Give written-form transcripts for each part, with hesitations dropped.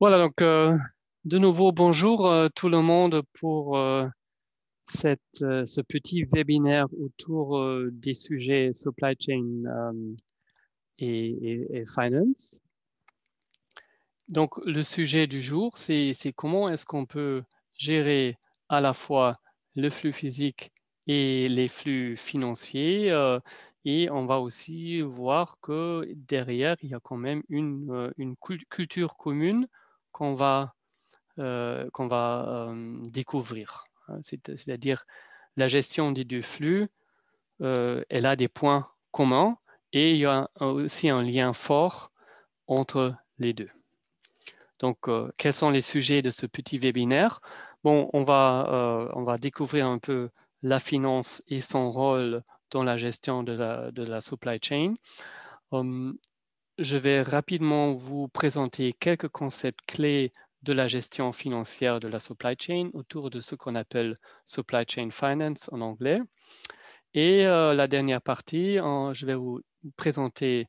Voilà, donc de nouveau, bonjour tout le monde pour ce petit webinaire autour des sujets supply chain et finance. Donc, le sujet du jour, c'est comment est-ce qu'on peut gérer à la fois le flux physique et les flux financiers. Et on va aussi voir que derrière, il y a quand même une culture commune qu'on va découvrir, hein. C'est-à-dire la gestion des deux flux, elle a des points communs et il y a aussi un lien fort entre les deux. Donc, quels sont les sujets de ce petit webinaire? Bon, on va découvrir un peu la finance et son rôle dans la gestion de la supply chain. Je vais rapidement vous présenter quelques concepts clés de la gestion financière de la supply chain autour de ce qu'on appelle supply chain finance en anglais. Et la dernière partie, je vais vous présenter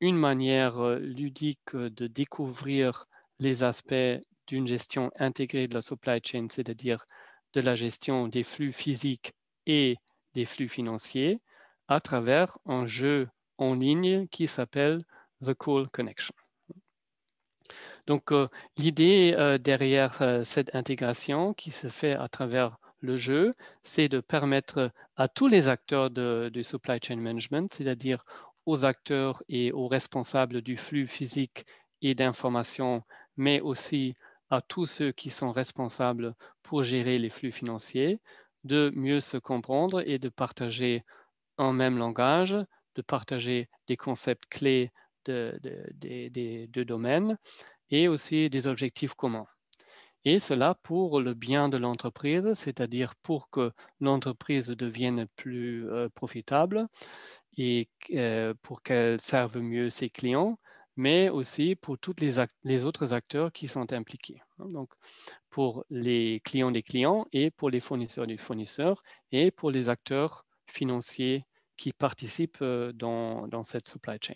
une manière ludique de découvrir les aspects d'une gestion intégrée de la supply chain, c'est-à-dire de la gestion des flux physiques et des flux financiers à travers un jeu en ligne qui s'appelle The Cool Connection. Donc, l'idée derrière cette intégration qui se fait à travers le jeu, c'est de permettre à tous les acteurs du supply chain management, c'est-à-dire aux acteurs et aux responsables du flux physique et d'informations, mais aussi à tous ceux qui sont responsables pour gérer les flux financiers, de mieux se comprendre et de partager un même langage, de partager des concepts clés des deux domaines et aussi des objectifs communs. Et cela pour le bien de l'entreprise, c'est-à-dire pour que l'entreprise devienne plus profitable et pour qu'elle serve mieux ses clients, mais aussi pour tous les autres acteurs qui sont impliqués. Donc, pour les clients des clients et pour les fournisseurs des fournisseurs et pour les acteurs financiers qui participent dans cette supply chain.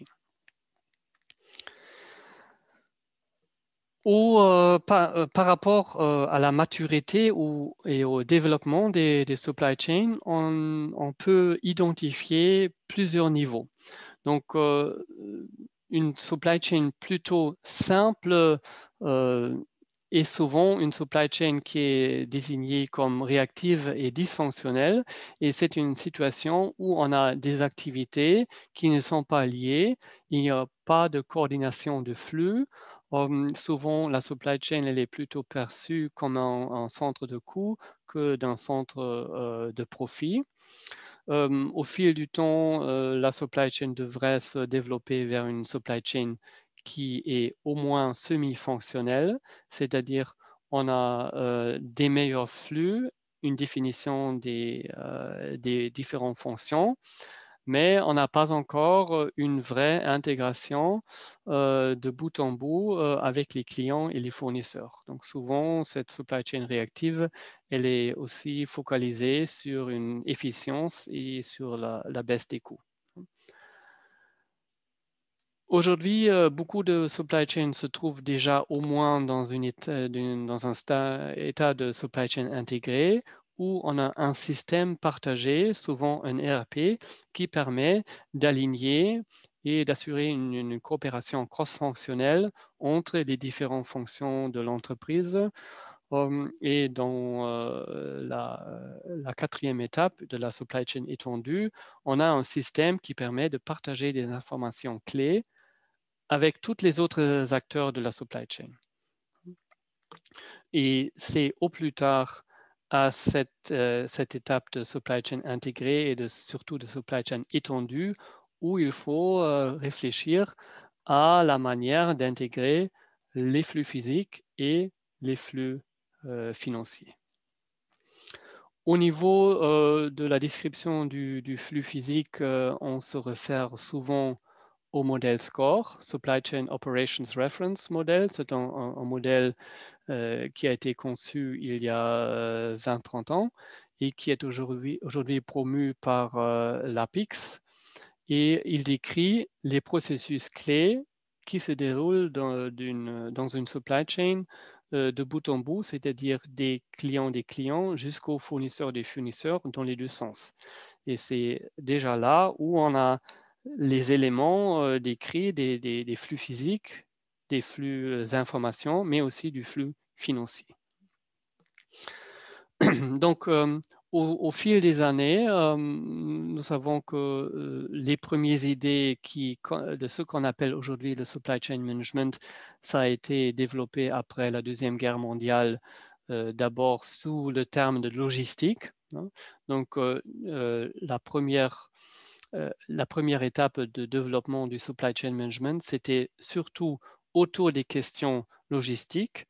Par rapport à la maturité et au développement des supply chains, on peut identifier plusieurs niveaux. Donc, une supply chain plutôt simple est souvent une supply chain qui est désignée comme réactive et dysfonctionnelle. Et c'est une situation où on a des activités qui ne sont pas liées, il n'y a pas de coordination de flux. Souvent, la supply chain elle est plutôt perçue comme un centre de coût que d'un centre de profit. Au fil du temps, la supply chain devrait se développer vers une supply chain qui est au moins semi-fonctionnelle, c'est-à-dire on a des meilleurs flux, une définition des différentes fonctions, mais on n'a pas encore une vraie intégration de bout en bout avec les clients et les fournisseurs. Donc souvent, cette supply chain réactive, elle est aussi focalisée sur une efficience et sur la baisse des coûts. Aujourd'hui, beaucoup de supply chain se trouvent déjà au moins dans un état de supply chain intégré où on a un système partagé, souvent un ERP, qui permet d'aligner et d'assurer une coopération cross-fonctionnelle entre les différentes fonctions de l'entreprise. Et dans la quatrième étape de la supply chain étendue, on a un système qui permet de partager des informations clés avec tous les autres acteurs de la supply chain. Et c'est au plus tard à cette étape de supply chain intégrée et surtout de supply chain étendue où il faut réfléchir à la manière d'intégrer les flux physiques et les flux financiers. Au niveau de la description du flux physique, on se réfère souvent au modèle SCORE, Supply Chain Operations Reference Model. C'est un modèle qui a été conçu il y a 20-30 ans et qui est aujourd'hui promu par l'APIX. Et il décrit les processus clés qui se déroule dans une supply chain de bout en bout, c'est-à-dire des clients jusqu'aux fournisseurs des fournisseurs dans les deux sens. Et c'est déjà là où on a les éléments décrits des flux physiques, des flux d'informations, mais aussi du flux financier. Donc, au fil des années, nous savons que les premières idées de ce qu'on appelle aujourd'hui le supply chain management, ça a été développé après la Deuxième Guerre mondiale, d'abord sous le terme de logistique. Hein. Donc, la première étape de développement du supply chain management, c'était surtout autour des questions logistiques,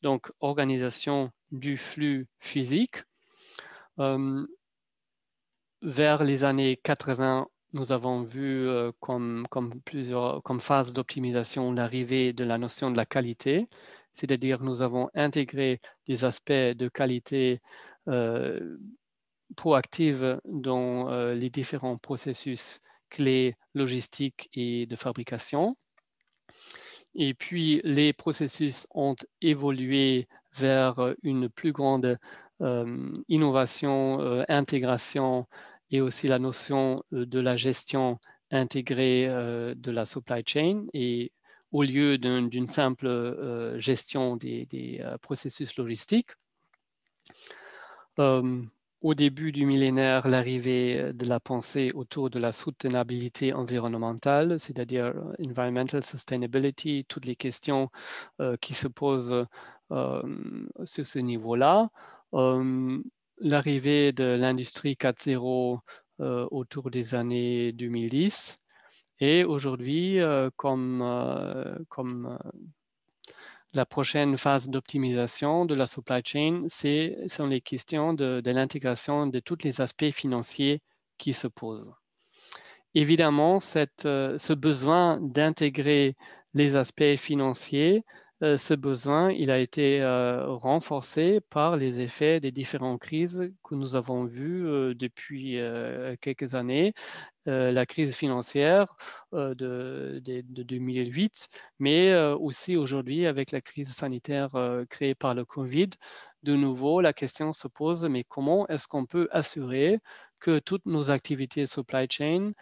donc organisation du flux physique. Vers les années 80, nous avons vu comme phase d'optimisation l'arrivée de la notion de la qualité, c'est-à-dire nous avons intégré des aspects de qualité proactive dans les différents processus clés logistiques et de fabrication. Et puis, les processus ont évolué vers une plus grande innovation, intégration et aussi la notion de la gestion intégrée de la supply chain. Et au lieu d'une simple gestion des processus logistiques, au début du millénaire, l'arrivée de la pensée autour de la soutenabilité environnementale, c'est-à-dire environmental sustainability, toutes les questions qui se posent sur ce niveau-là. L'arrivée de l'industrie 4.0 autour des années 2010. Et aujourd'hui, comme la prochaine phase d'optimisation de la supply chain, sont les questions de l'intégration de tous les aspects financiers qui se posent. Évidemment, ce besoin d'intégrer les aspects financiers, ce besoin, il a été renforcé par les effets des différentes crises que nous avons vues depuis quelques années. La crise financière de 2008, mais aussi aujourd'hui avec la crise sanitaire créée par le Covid. De nouveau, la question se pose, mais comment est-ce qu'on peut assurer que toutes nos activités supply chain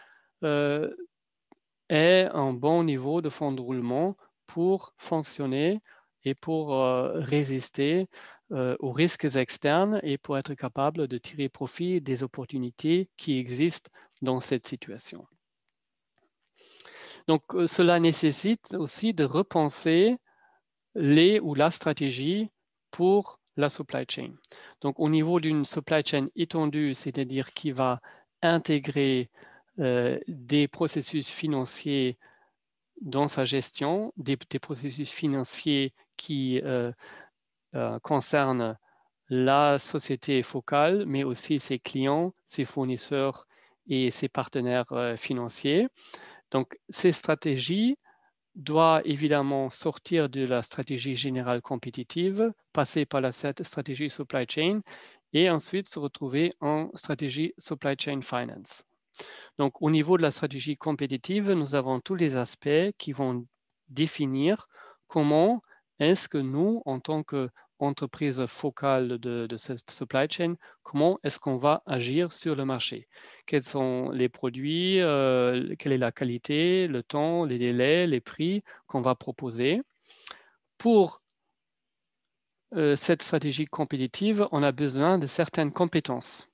aient un bon niveau de fonds de roulement pour fonctionner et pour résister aux risques externes et pour être capable de tirer profit des opportunités qui existent dans cette situation. Donc, cela nécessite aussi de repenser la stratégie pour la supply chain. Donc, au niveau d'une supply chain étendue, c'est-à-dire qui va intégrer des processus financiers dans sa gestion, des processus financiers qui concernent la société focale, mais aussi ses clients, ses fournisseurs et ses partenaires financiers. Donc, ces stratégies doivent évidemment sortir de la stratégie générale compétitive, passer par la stratégie supply chain et ensuite se retrouver en stratégie supply chain finance. Donc, au niveau de la stratégie compétitive, nous avons tous les aspects qui vont définir comment est-ce que nous, en tant qu'entreprise focale de cette supply chain, comment est-ce qu'on va agir sur le marché? Quels sont les produits, quelle est la qualité, le temps, les délais, les prix qu'on va proposer? Pour cette stratégie compétitive, on a besoin de certaines compétences.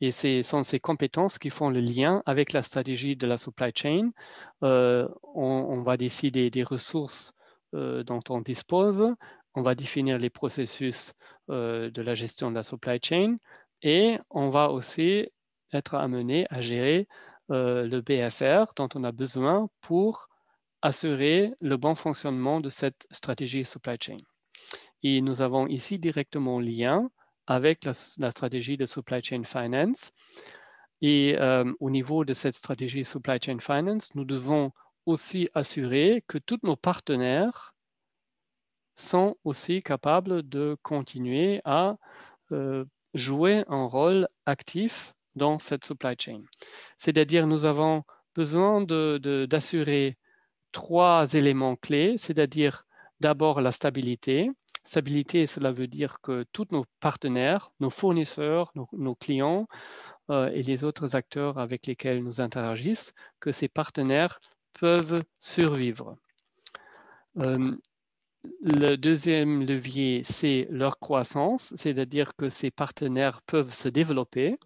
Et ce sont ces compétences qui font le lien avec la stratégie de la supply chain. On va décider des ressources dont on dispose. On va définir les processus de la gestion de la supply chain. Et on va aussi être amené à gérer le BFR dont on a besoin pour assurer le bon fonctionnement de cette stratégie supply chain. Et nous avons ici directement lien avec la stratégie de supply chain finance. Et au niveau de cette stratégie supply chain finance, nous devons aussi assurer que tous nos partenaires sont aussi capables de continuer à jouer un rôle actif dans cette supply chain. C'est-à-dire nous avons besoin d'assurer 3 éléments clés, c'est-à-dire d'abord la stabilité. Stabilité, cela veut dire que tous nos partenaires, nos fournisseurs, nos clients et les autres acteurs avec lesquels nous interagissons, que ces partenaires peuvent survivre. Le deuxième levier, c'est leur croissance, c'est-à-dire que ces partenaires peuvent se développer.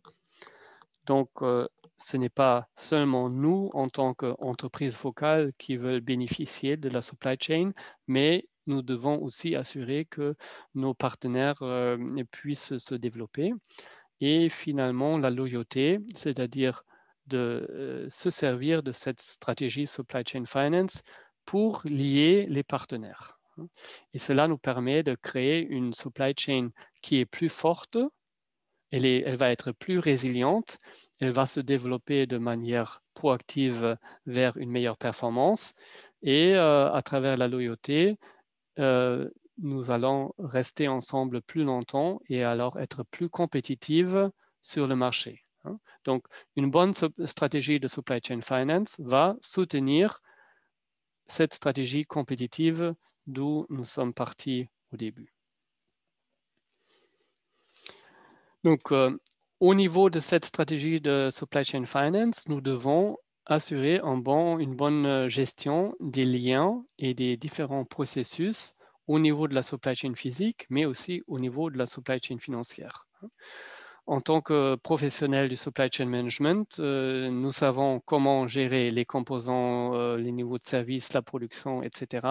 Donc, ce n'est pas seulement nous, en tant qu'entreprise focale, qui veulent bénéficier de la supply chain, mais nous devons aussi assurer que nos partenaires puissent se développer. Et finalement, la loyauté, c'est-à-dire de se servir de cette stratégie supply chain finance pour lier les partenaires. Et cela nous permet de créer une supply chain qui est plus forte, elle va être plus résiliente, elle va se développer de manière proactive vers une meilleure performance et à travers la loyauté, nous allons rester ensemble plus longtemps et alors être plus compétitive sur le marché. Donc, une bonne stratégie de supply chain finance va soutenir cette stratégie compétitive d'où nous sommes partis au début. Donc, au niveau de cette stratégie de supply chain finance, nous devons assurer une bonne gestion des liens et des différents processus au niveau de la supply chain physique, mais aussi au niveau de la supply chain financière. En tant que professionnel du supply chain management, nous savons comment gérer les composants, les niveaux de service, la production, etc.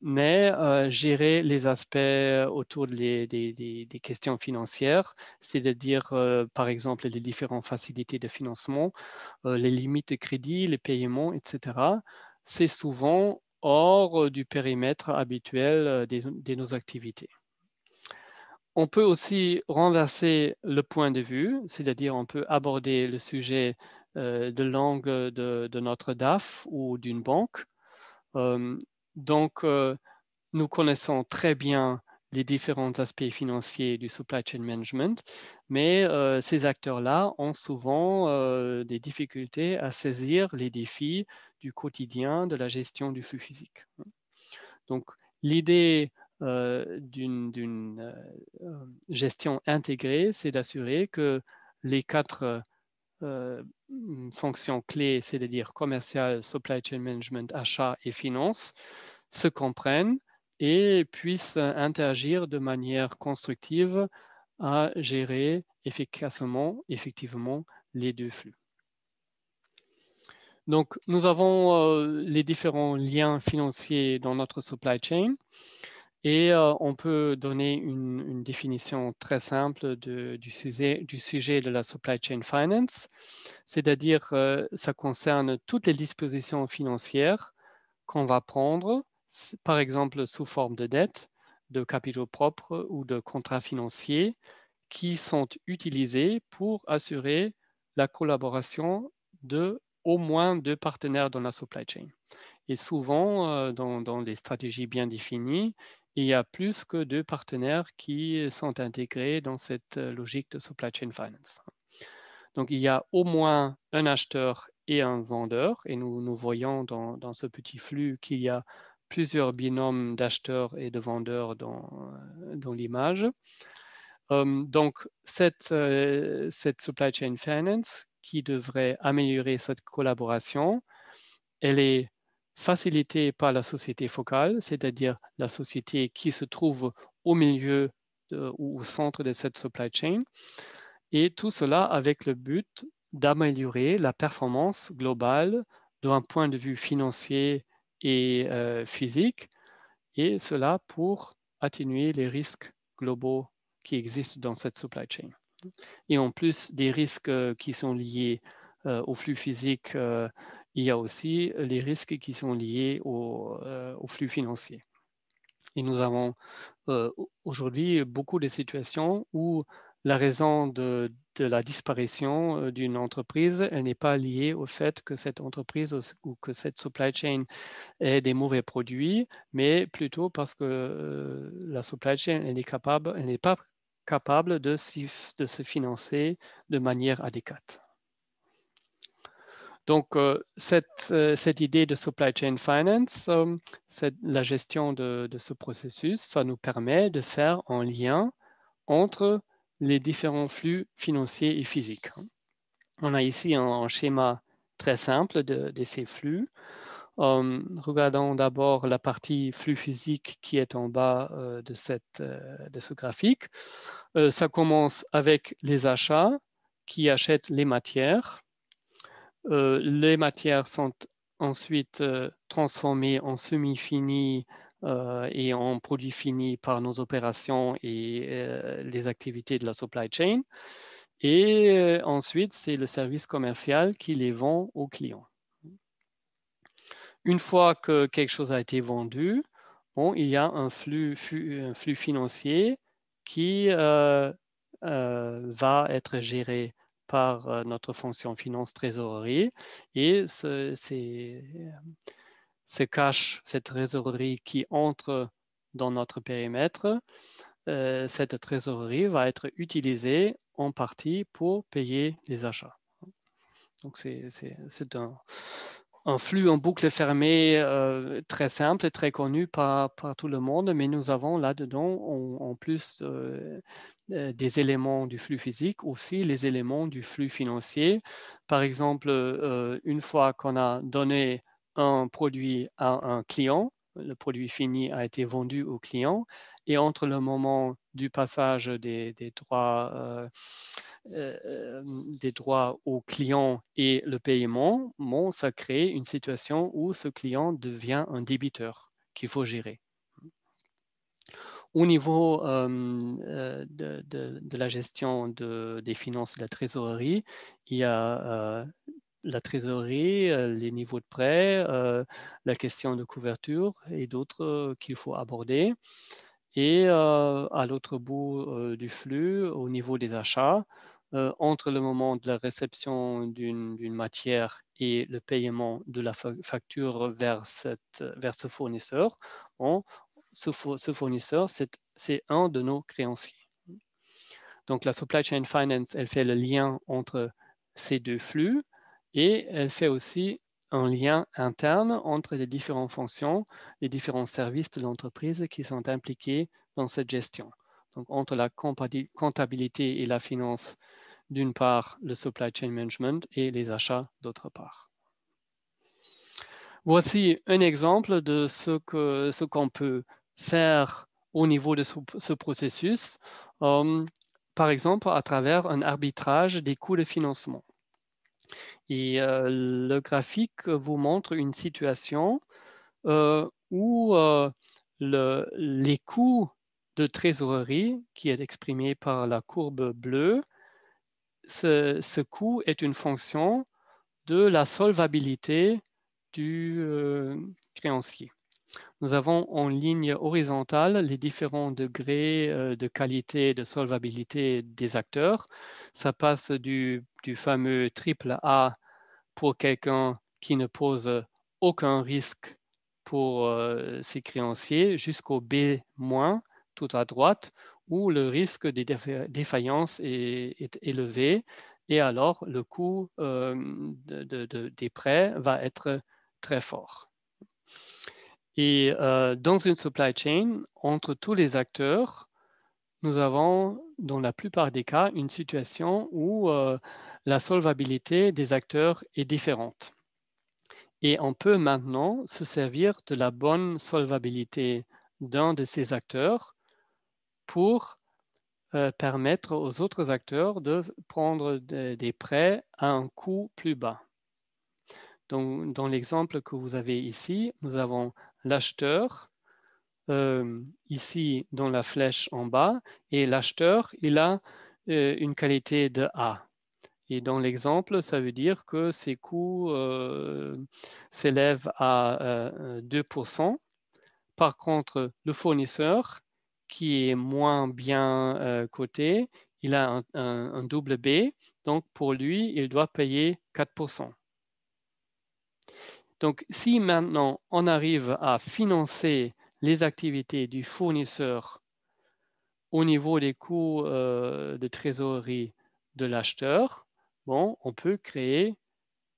Mais gérer les aspects autour des questions financières, c'est-à-dire par exemple les différentes facilités de financement, les limites de crédit, les paiements, etc. C'est souvent hors du périmètre habituel de nos activités. On peut aussi renverser le point de vue, c'est-à-dire on peut aborder le sujet de l'angle de notre DAF ou d'une banque. Donc, nous connaissons très bien les différents aspects financiers du supply chain management, mais ces acteurs-là ont souvent des difficultés à saisir les défis du quotidien de la gestion du flux physique. Donc, l'idée d'une gestion intégrée, c'est d'assurer que les 4 fonctions clés, c'est-à-dire commercial, supply chain management, achat et finance, se comprennent et puissent interagir de manière constructive à gérer effectivement les 2 flux. Donc, nous avons les différents liens financiers dans notre supply chain et on peut donner une définition très simple du sujet de la supply chain finance, c'est-à-dire ça concerne toutes les dispositions financières qu'on va prendre, par exemple sous forme de dette, de capitaux propres ou de contrats financiers qui sont utilisés pour assurer la collaboration de au moins 2 partenaires dans la supply chain. Et souvent, dans les stratégies bien définies, il y a plus que 2 partenaires qui sont intégrés dans cette logique de supply chain finance. Donc, il y a au moins un acheteur et un vendeur, et nous voyons dans ce petit flux qu'il y a plusieurs binômes d'acheteurs et de vendeurs dans l'image. Donc, cette supply chain finance qui devrait améliorer cette collaboration, elle est facilitée par la société focale, c'est-à-dire la société qui se trouve au milieu ou au centre de cette supply chain, et tout cela avec le but d'améliorer la performance globale d'un point de vue financier et physique, et cela pour atténuer les risques globaux qui existent dans cette supply chain. Et en plus des risques qui sont liés au flux physique, il y a aussi les risques qui sont liés au flux financier. Et nous avons aujourd'hui beaucoup de situations où la raison de la disparition d'une entreprise, elle n'est pas liée au fait que cette entreprise ou que cette supply chain ait des mauvais produits, mais plutôt parce que la supply chain, elle n'est pas capable de se financer de manière adéquate. Donc, cette idée de supply chain finance, la gestion de ce processus, ça nous permet de faire un lien entre les différents flux financiers et physiques. On a ici un schéma très simple de ces flux. Regardons d'abord la partie flux physique qui est en bas de ce graphique. Ça commence avec les achats qui achètent les matières. Les matières sont ensuite transformées en semi-finis et en produits finis par nos opérations et les activités de la supply chain. Et ensuite, c'est le service commercial qui les vend aux clients. Une fois que quelque chose a été vendu, bon, il y a un flux financier qui va être géré par notre fonction finance trésorerie et c'est cash, cette trésorerie qui entre dans notre périmètre. Cette trésorerie va être utilisée en partie pour payer les achats. Donc, c'est un flux en boucle fermée très simple et très connu par tout le monde, mais nous avons là-dedans, en plus des éléments du flux physique, aussi les éléments du flux financier. Par exemple, une fois qu'on a donné un produit à un client, le produit fini a été vendu au client, et entre le moment du passage des droits au client et le paiement, bon, ça crée une situation où ce client devient un débiteur qu'il faut gérer. Au niveau de la gestion des finances et de la trésorerie, il y a la trésorerie, les niveaux de prêt, la question de couverture et d'autres qu'il faut aborder. Et à l'autre bout du flux, au niveau des achats, entre le moment de la réception d'une matière et le paiement de la facture vers ce fournisseur, ce fournisseur, c'est un de nos créanciers. Donc, la supply chain finance, elle fait le lien entre ces deux flux et elle fait aussi un lien interne entre les différentes fonctions, les différents services de l'entreprise qui sont impliqués dans cette gestion. Donc, entre la comptabilité et la finance, d'une part, le supply chain management et les achats, d'autre part. Voici un exemple de ce qu'on peut faire au niveau de ce processus, par exemple à travers un arbitrage des coûts de financement. Et le graphique vous montre une situation où les coûts de trésorerie, qui est exprimé par la courbe bleue, ce coût est une fonction de la solvabilité du créancier. Nous avons en ligne horizontale les différents degrés de qualité de solvabilité des acteurs. Ça passe du fameux triple A pour quelqu'un qui ne pose aucun risque pour ses créanciers jusqu'au B- tout à droite où le risque des défaillances est élevé et alors le coût des prêts va être très fort. Et dans une supply chain, entre tous les acteurs, nous avons, dans la plupart des cas, une situation où la solvabilité des acteurs est différente. Et on peut maintenant se servir de la bonne solvabilité d'un de ces acteurs pour permettre aux autres acteurs de prendre des prêts à un coût plus bas. Donc, dans l'exemple que vous avez ici, nous avons l'acheteur ici dans la flèche en bas et l'acheteur, il a une qualité de A. Et dans l'exemple, ça veut dire que ses coûts s'élèvent à 2%. Par contre, le fournisseur, qui est moins bien coté, il a un double B. Donc, pour lui, il doit payer 4%. Donc, si maintenant on arrive à financer les activités du fournisseur au niveau des coûts de trésorerie de l'acheteur, bon, on peut créer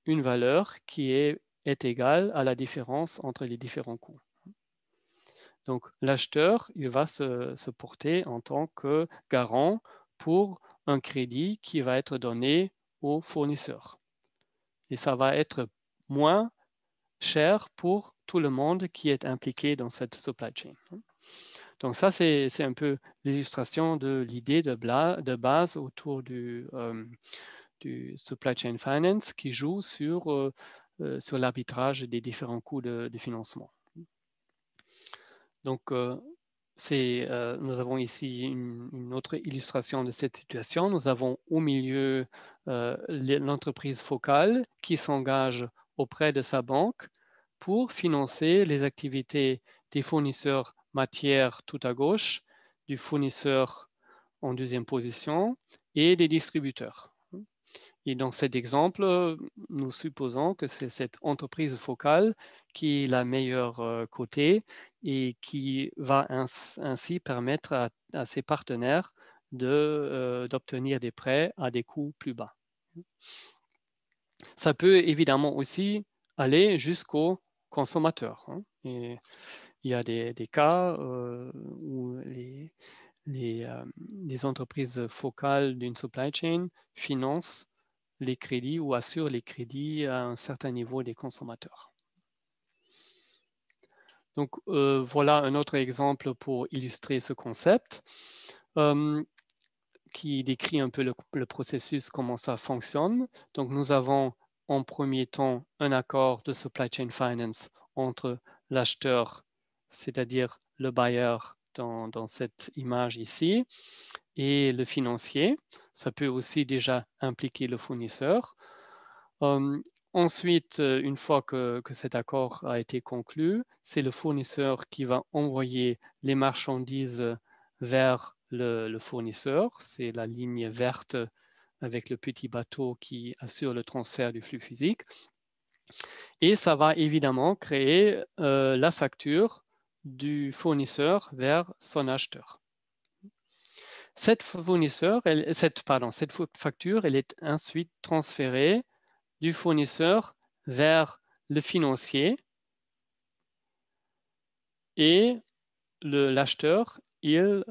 une valeur qui est égale à la différence entre les différents coûts. Donc, l'acheteur, il va se porter en tant que garant pour un crédit qui va être donné au fournisseur. Et ça va être moins cher pour tout le monde qui est impliqué dans cette supply chain. Donc ça, c'est un peu l'illustration de l'idée de base autour du supply chain finance qui joue sur l'arbitrage des différents coûts de financement. Donc, nous avons ici une autre illustration de cette situation. Nous avons au milieu l'entreprise focale qui s'engage auprès de sa banque pour financer les activités des fournisseurs matières tout à gauche, du fournisseur en deuxième position et des distributeurs. Et dans cet exemple, nous supposons que c'est cette entreprise focale qui est la meilleure cotée et qui va ainsi permettre à ses partenaires d'obtenir des prêts à des coûts plus bas. Ça peut évidemment aussi aller jusqu'au consommateur. Et il y a des cas où les entreprises focales d'une supply chain financent les crédits ou assurent les crédits à un certain niveau des consommateurs. Donc, voilà un autre exemple pour illustrer ce concept qui décrit un peu le processus, comment ça fonctionne. Donc, nous avons en premier temps un accord de supply chain finance entre l'acheteur, c'est-à-dire le bailleur dans cette image ici, et le financier. Ça peut aussi déjà impliquer le fournisseur. Ensuite, une fois que cet accord a été conclu, c'est le fournisseur qui va envoyer les marchandises vers le fournisseur. C'est la ligne verte avec le petit bateau qui assure le transfert du flux physique. Et ça va évidemment créer la facture du fournisseur vers son acheteur. Cette facture, elle est ensuite transférée du fournisseur vers le financier et l'acheteur, il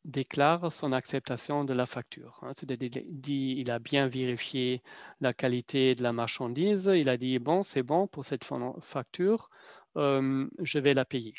déclare son acceptation de la facture. C'est-à-dire, il a bien vérifié la qualité de la marchandise, il a dit, bon, c'est bon pour cette facture, je vais la payer.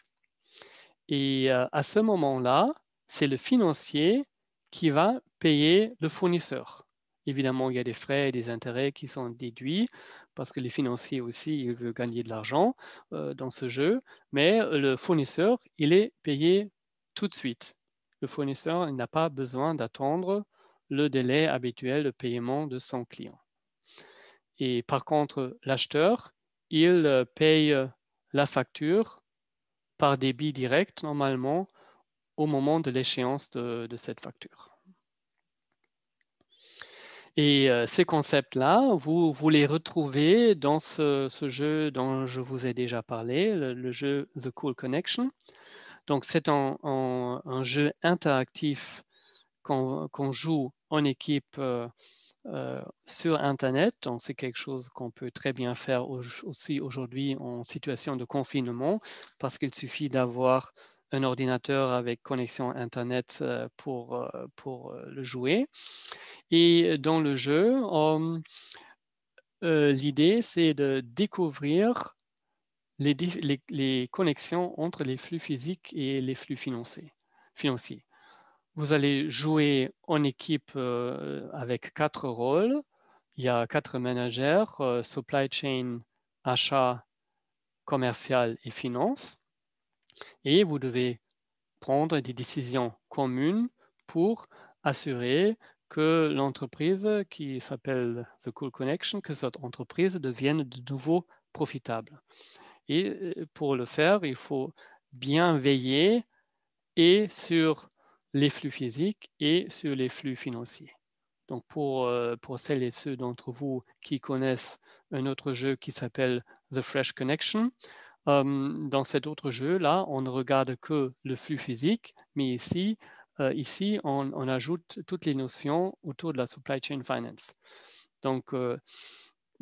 Et à ce moment-là, c'est le financier qui va payer le fournisseur. Évidemment, il y a des frais et des intérêts qui sont déduits parce que les financiers aussi, ils veulent gagner de l'argent dans ce jeu, mais le fournisseur, il est payé tout de suite. Le fournisseur n'a pas besoin d'attendre le délai habituel de paiement de son client. Et par contre, l'acheteur, il paye la facture par débit direct normalement au moment de l'échéance de cette facture. Et ces concepts-là, vous les retrouvez dans ce jeu dont je vous ai déjà parlé, le jeu The Cool Connection. Donc, c'est un jeu interactif qu'on joue en équipe sur Internet. Donc, c'est quelque chose qu'on peut très bien faire aussi aujourd'hui en situation de confinement parce qu'il suffit d'avoir un ordinateur avec connexion Internet pour le jouer. Et dans le jeu, l'idée, c'est de découvrir les connexions entre les flux physiques et les flux financiers. Vous allez jouer en équipe avec 4 rôles. Il y a 4 managers, supply chain, achat, commercial et finance. Et vous devez prendre des décisions communes pour assurer que l'entreprise qui s'appelle The Cool Connection, que cette entreprise devienne de nouveau profitable. Et pour le faire, il faut bien veiller et sur les flux physiques et sur les flux financiers. Donc pour celles et ceux d'entre vous qui connaissent un autre jeu qui s'appelle The Fresh Connection, dans cet autre jeu-là, on ne regarde que le flux physique, mais ici, on ajoute toutes les notions autour de la supply chain finance. Donc,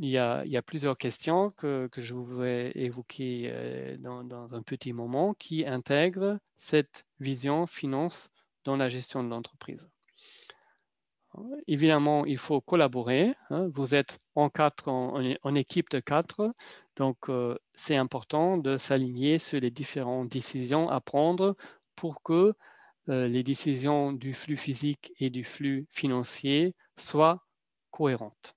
il y a plusieurs questions que je voudrais évoquer dans un petit moment qui intègrent cette vision finance dans la gestion de l'entreprise. Évidemment, il faut collaborer. Vous êtes en équipe de 4, donc c'est important de s'aligner sur les différentes décisions à prendre pour que les décisions du flux physique et du flux financier soient cohérentes.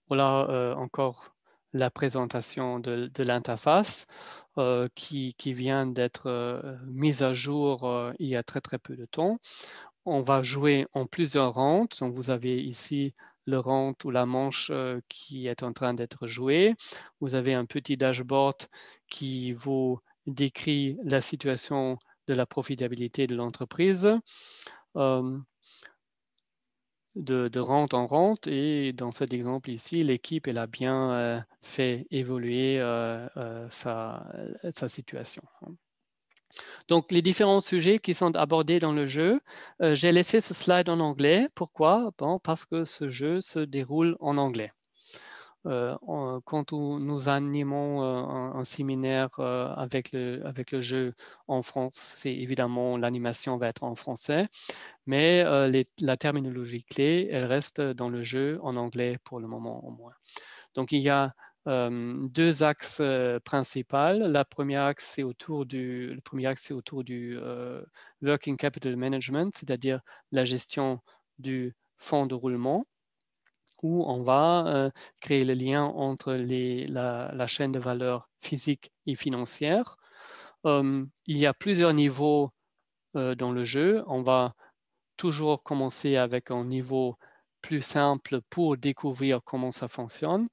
Voilà encore la présentation de l'interface qui vient d'être mise à jour il y a très peu de temps. On va jouer en plusieurs rounds. Donc, vous avez ici le round ou la manche qui est en train d'être jouée. Vous avez un petit dashboard qui vous décrit la situation de la profitabilité de l'entreprise de round en round. Et dans cet exemple ici, l'équipe elle a bien fait évoluer sa situation. Donc, les différents sujets qui sont abordés dans le jeu, j'ai laissé ce slide en anglais. Pourquoi? Bon, parce que ce jeu se déroule en anglais. Quand nous animons un séminaire avec le jeu en France, c'est évidemment l'animation va être en français, mais la terminologie clé, elle reste dans le jeu en anglais pour le moment au moins. Donc, il y a deux axes principaux. Le premier axe, c'est autour du Working Capital Management, c'est-à-dire la gestion du fonds de roulement, où on va créer le lien entre la chaîne de valeur physique et financière. Il y a plusieurs niveaux dans le jeu. On va toujours commencer avec un niveau plus simple pour découvrir comment ça fonctionne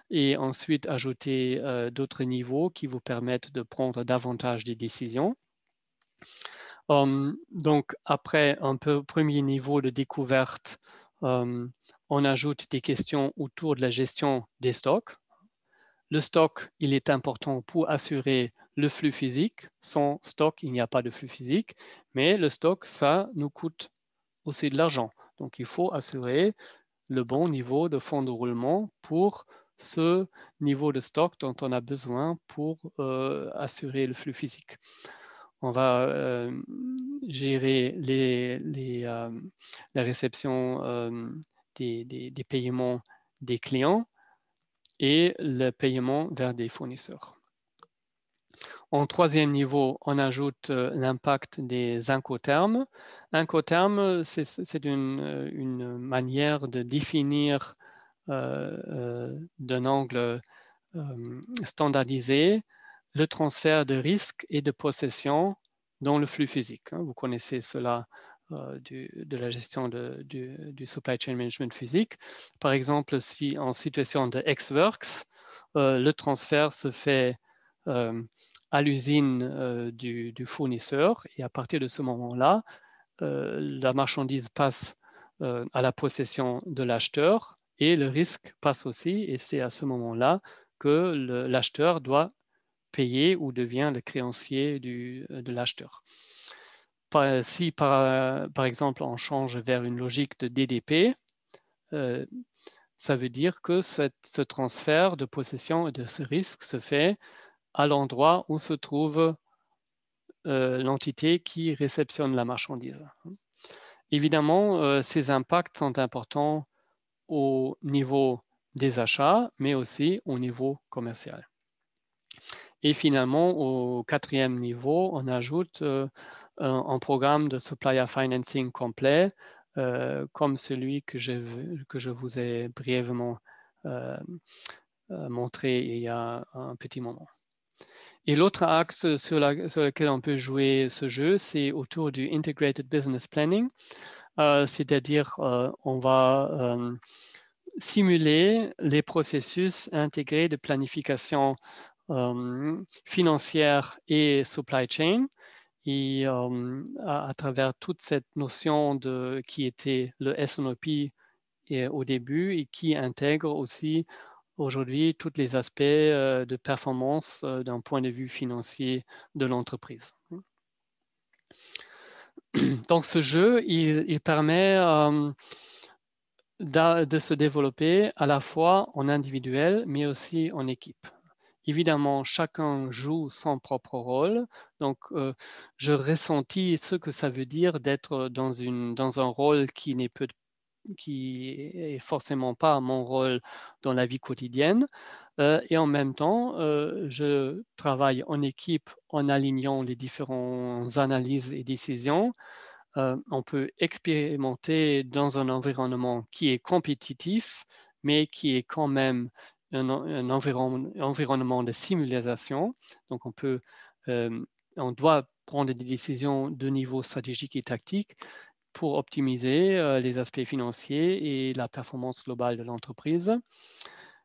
et ensuite ajouter d'autres niveaux qui vous permettent de prendre davantage de décisions. Donc, après un premier niveau de découverte, on ajoute des questions autour de la gestion des stocks. Le stock, il est important pour assurer le flux physique. Sans stock, il n'y a pas de flux physique, mais le stock, ça nous coûte aussi de l'argent. Donc, il faut assurer le bon niveau de fonds de roulement pour ce niveau de stock dont on a besoin pour assurer le flux physique. On va gérer la réception des paiements des clients et le paiement vers des fournisseurs. En troisième niveau, on ajoute l'impact des incoterms. Incoterms, c'est une manière de définir d'un angle standardisé le transfert de risque et de possession dans le flux physique. Vous connaissez cela de la gestion du supply chain management physique. Par exemple, si en situation de ex-works, le transfert se fait à l'usine du fournisseur et à partir de ce moment-là, la marchandise passe à la possession de l'acheteur et le risque passe aussi et c'est à ce moment-là que l'acheteur doit payer ou devient le créancier de l'acheteur. Si par exemple on change vers une logique de DDP, ça veut dire que ce transfert de possession et de ce risque se fait à l'endroit où se trouve l'entité qui réceptionne la marchandise. Évidemment, ces impacts sont importants au niveau des achats, mais aussi au niveau commercial. Et finalement, au quatrième niveau, on ajoute un programme de supplier financing complet, comme celui que je vous ai brièvement montré il y a un petit moment. Et l'autre axe sur lequel on peut jouer ce jeu, c'est autour du Integrated Business Planning, c'est-à-dire on va simuler les processus intégrés de planification financière et supply chain et à travers toute cette notion qui était le S&OP au début et qui intègre aussi aujourd'hui tous les aspects de performance d'un point de vue financier de l'entreprise. Donc ce jeu, il permet de se développer à la fois en individuel, mais aussi en équipe. Évidemment, chacun joue son propre rôle. Donc, je ressentis ce que ça veut dire d'être dans un rôle qui est forcément pas mon rôle dans la vie quotidienne. Et en même temps, je travaille en équipe en alignant les différentes analyses et décisions. On peut expérimenter dans un environnement qui est compétitif, mais qui est quand même un environnement de simulation. Donc, on doit prendre des décisions de niveau stratégique et tactique pour optimiser les aspects financiers et la performance globale de l'entreprise.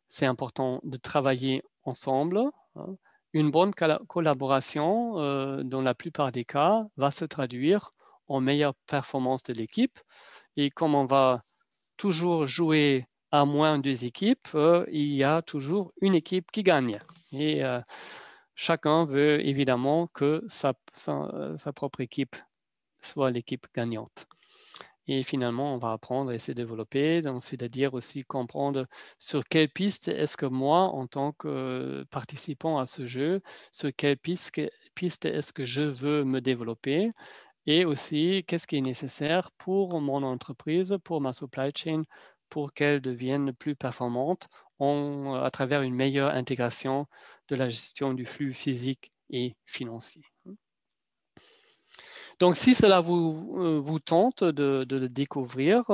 C'est important de travailler ensemble. Hein. Une bonne collaboration, dans la plupart des cas, va se traduire en meilleure performance de l'équipe. Et comme on va toujours jouer à moins deux équipes, il y a toujours une équipe qui gagne. Et chacun veut évidemment que sa propre équipe soit l'équipe gagnante. Et finalement, on va apprendre et se développer, c'est-à-dire aussi comprendre sur quelle piste est-ce que moi, en tant que participant à ce jeu, sur quelle piste est-ce que je veux me développer et aussi qu'est-ce qui est nécessaire pour mon entreprise, pour ma supply chain, pour qu'elle devienne plus performante à travers une meilleure intégration de la gestion du flux physique et financier. Donc, si cela vous tente de le découvrir,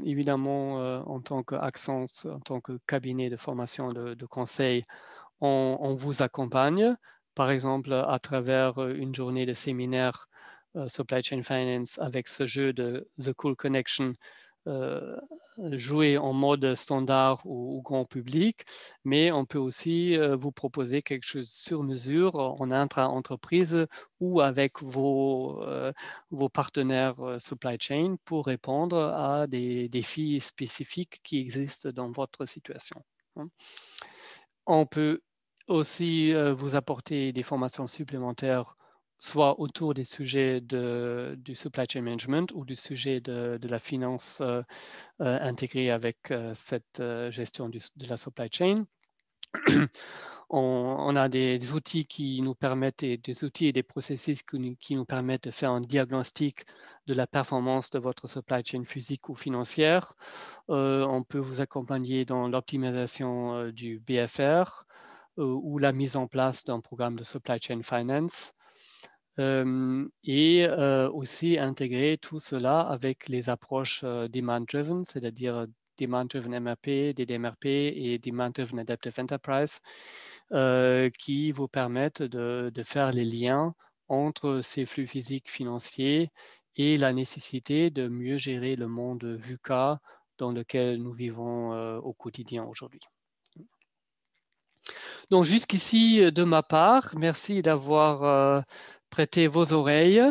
évidemment, en tant qu'Accence, en tant que cabinet de formation de conseil, on vous accompagne, par exemple, à travers une journée de séminaire Supply Chain Finance avec ce jeu de The Cool Connection, jouer en mode standard ou grand public, mais on peut aussi vous proposer quelque chose sur mesure en intra-entreprise ou avec vos partenaires supply chain pour répondre à des défis spécifiques qui existent dans votre situation. On peut aussi vous apporter des formations supplémentaires, soit autour des sujets du supply chain management ou du sujet de la finance intégrée avec cette gestion de la supply chain. On a des outils qui nous permettent, des outils et des processus qui nous permettent de faire un diagnostic de la performance de votre supply chain physique ou financière. On peut vous accompagner dans l'optimisation du BFR ou la mise en place d'un programme de supply chain finance. Et aussi intégrer tout cela avec les approches demand-driven, c'est-à-dire demand-driven MRP, DDMRP et demand-driven Adaptive Enterprise, qui vous permettent de faire les liens entre ces flux physiques financiers et la nécessité de mieux gérer le monde VUCA dans lequel nous vivons au quotidien aujourd'hui. Donc jusqu'ici de ma part, merci d'avoir prêté vos oreilles.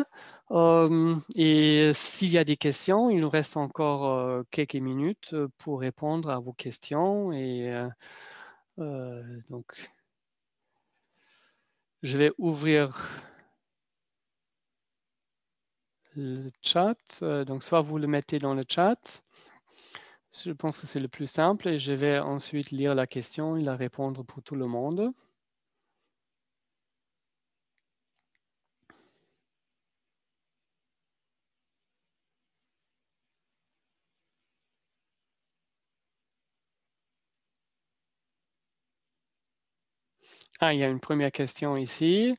Et s'il y a des questions, il nous reste encore quelques minutes pour répondre à vos questions. Et donc, je vais ouvrir le chat. Donc, soit vous le mettez dans le chat. Je pense que c'est le plus simple et je vais ensuite lire la question et la répondre pour tout le monde. Ah, il y a une première question ici.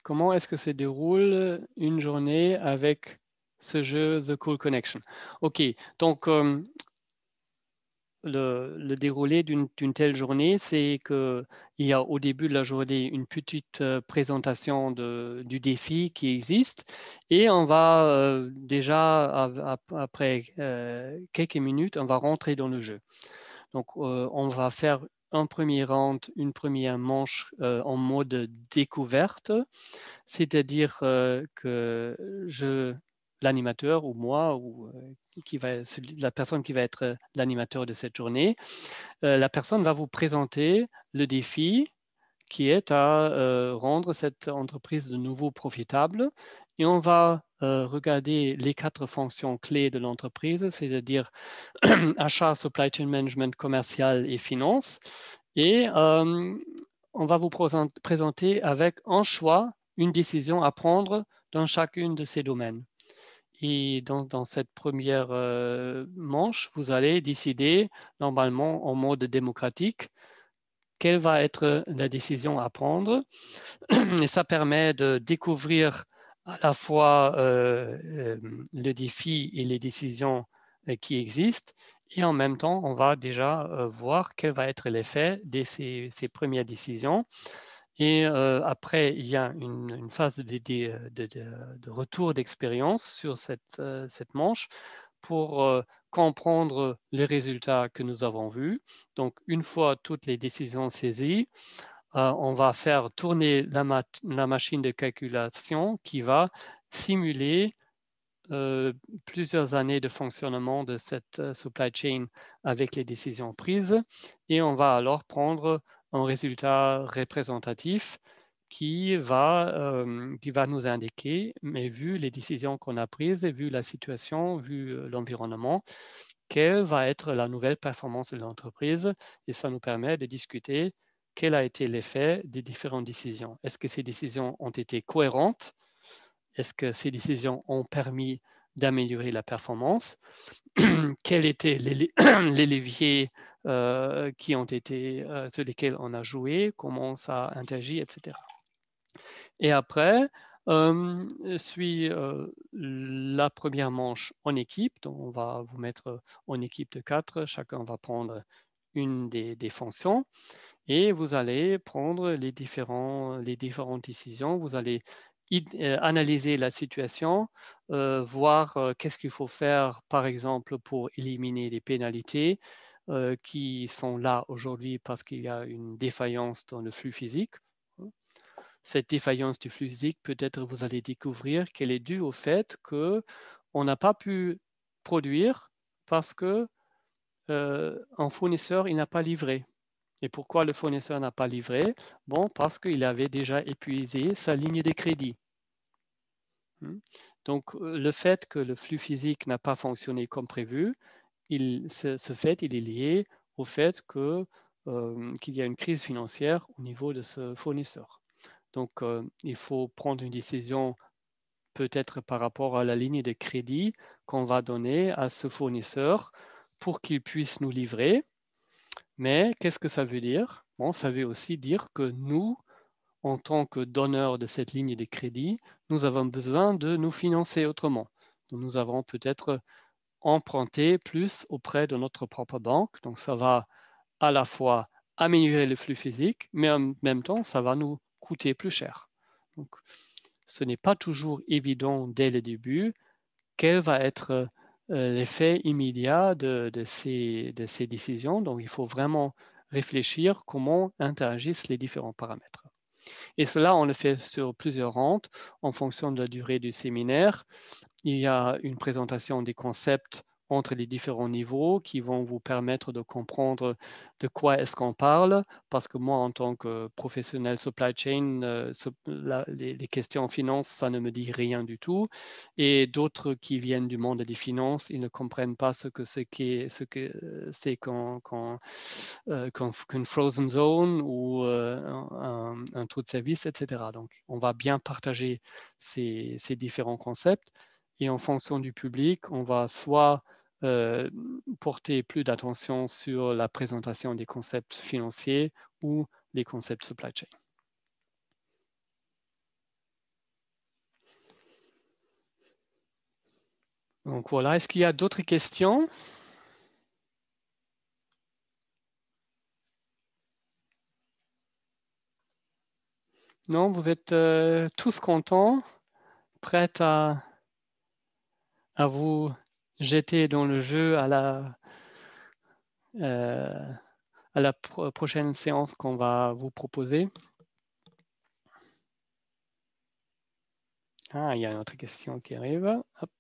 Comment est-ce que se déroule une journée avec ce jeu The Cool Connection? OK, donc le déroulé d'une telle journée, c'est qu'il y a au début de la journée une petite présentation du défi qui existe et on va déjà, après quelques minutes, on va rentrer dans le jeu. Donc, on va faire un premier round, une première manche en mode découverte, c'est-à-dire que l'animateur ou moi ou la personne qui va être l'animateur de cette journée, la personne va vous présenter le défi qui est à rendre cette entreprise de nouveau profitable. Et on va regarder les 4 fonctions clés de l'entreprise, c'est-à-dire achat, supply chain management, commercial et finance. Et on va vous présenter avec un choix, une décision à prendre dans chacune de ces domaines. Et dans cette première manche, vous allez décider normalement en mode démocratique quelle va être la décision à prendre. Et ça permet de découvrir à la fois le défi et les décisions qui existent. Et en même temps, on va déjà voir quel va être l'effet de ces premières décisions. Et après, il y a une phase de retour d'expérience sur cette manche pour comprendre les résultats que nous avons vus. Donc, une fois toutes les décisions saisies, on va faire tourner la machine de calculation qui va simuler plusieurs années de fonctionnement de cette supply chain avec les décisions prises et on va alors prendre un résultat représentatif qui va nous indiquer, mais vu les décisions qu'on a prises, et vu la situation, vu l'environnement, quelle va être la nouvelle performance de l'entreprise et ça nous permet de discuter quel a été l'effet des différentes décisions. Est-ce que ces décisions ont été cohérentes? Est-ce que ces décisions ont permis d'améliorer la performance? Quels étaient les leviers qui ont été sur lesquels on a joué? Comment ça a interagi, etc. Et après, suit la première manche en équipe. Donc, on va vous mettre en équipe de 4. Chacun va prendre une des fonctions et vous allez prendre les différentes décisions. Vous allez analyser la situation, voir qu'est-ce qu'il faut faire, par exemple, pour éliminer les pénalités qui sont là aujourd'hui parce qu'il y a une défaillance dans le flux physique. Cette défaillance du flux physique, peut-être vous allez découvrir qu'elle est due au fait qu'on n'a pas pu produire parce que un fournisseur il n'a pas livré. Et pourquoi le fournisseur n'a pas livré? Bon, parce qu'il avait déjà épuisé sa ligne de crédit. Donc, le fait que le flux physique n'a pas fonctionné comme prévu, ce fait, il est lié au fait qu'il y a une crise financière au niveau de ce fournisseur. Donc, il faut prendre une décision peut-être par rapport à la ligne de crédit qu'on va donner à ce fournisseur pour qu'il puisse nous livrer. Mais qu'est-ce que ça veut dire? Bon, ça veut aussi dire que nous, en tant que donneurs de cette ligne de crédit, nous avons besoin de nous financer autrement. Donc, nous avons peut-être emprunté plus auprès de notre propre banque. Donc, ça va à la fois améliorer le flux physique, mais en même temps, ça va nous coûter plus cher. Donc, ce n'est pas toujours évident dès le début quel va être l'effet immédiat de ces décisions. Donc, il faut vraiment réfléchir comment interagissent les différents paramètres. Et cela, on le fait sur plusieurs rentes en fonction de la durée du séminaire. Il y a une présentation des concepts entre les différents niveaux qui vont vous permettre de comprendre de quoi est-ce qu'on parle, parce que moi, en tant que professionnel supply chain, les questions en finance, ça ne me dit rien du tout. Et d'autres qui viennent du monde des finances, ils ne comprennent pas ce que c'est qu'une frozen zone ou un taux de service, etc. Donc, on va bien partager ces différents concepts. Et en fonction du public, on va soit porter plus d'attention sur la présentation des concepts financiers ou les concepts supply chain. Donc voilà, est-ce qu'il y a d'autres questions? Non, vous êtes tous contents, prêts à vous jeter dans le jeu à la prochaine séance qu'on va vous proposer. Ah, il y a une autre question qui arrive. Hop.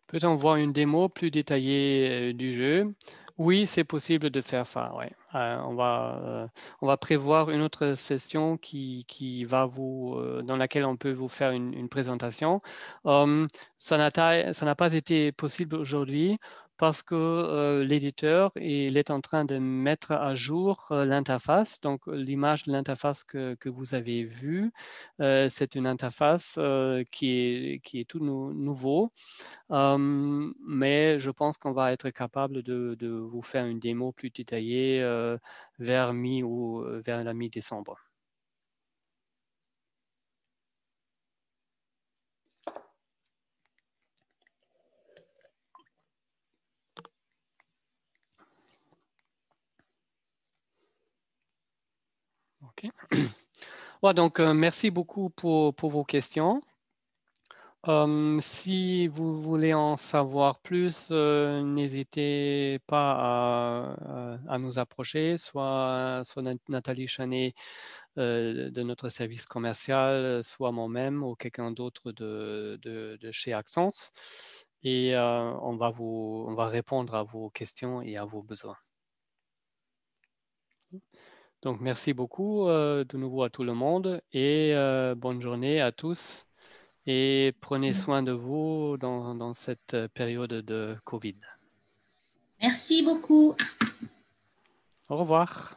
Peut-on voir une démo plus détaillée du jeu? Oui, c'est possible de faire ça. Ouais. On va prévoir une autre session dans laquelle on peut vous faire une présentation. Ça n'a pas été possible aujourd'hui parce que l'éditeur il est en train de mettre à jour l'interface. Donc, l'image de l'interface que vous avez vue, c'est une interface qui est tout nouveau. Mais je pense qu'on va être capable de vous faire une démo plus détaillée vers vers la mi-décembre. OK. Ouais, donc, merci beaucoup pour vos questions. Si vous voulez en savoir plus, n'hésitez pas à nous approcher, soit Nathalie Chanet de notre service commercial, soit moi-même ou quelqu'un d'autre de chez Accence. Et on va répondre à vos questions et à vos besoins. Donc, merci beaucoup de nouveau à tout le monde et bonne journée à tous. Et prenez soin de vous dans cette période de Covid. Merci beaucoup. Au revoir.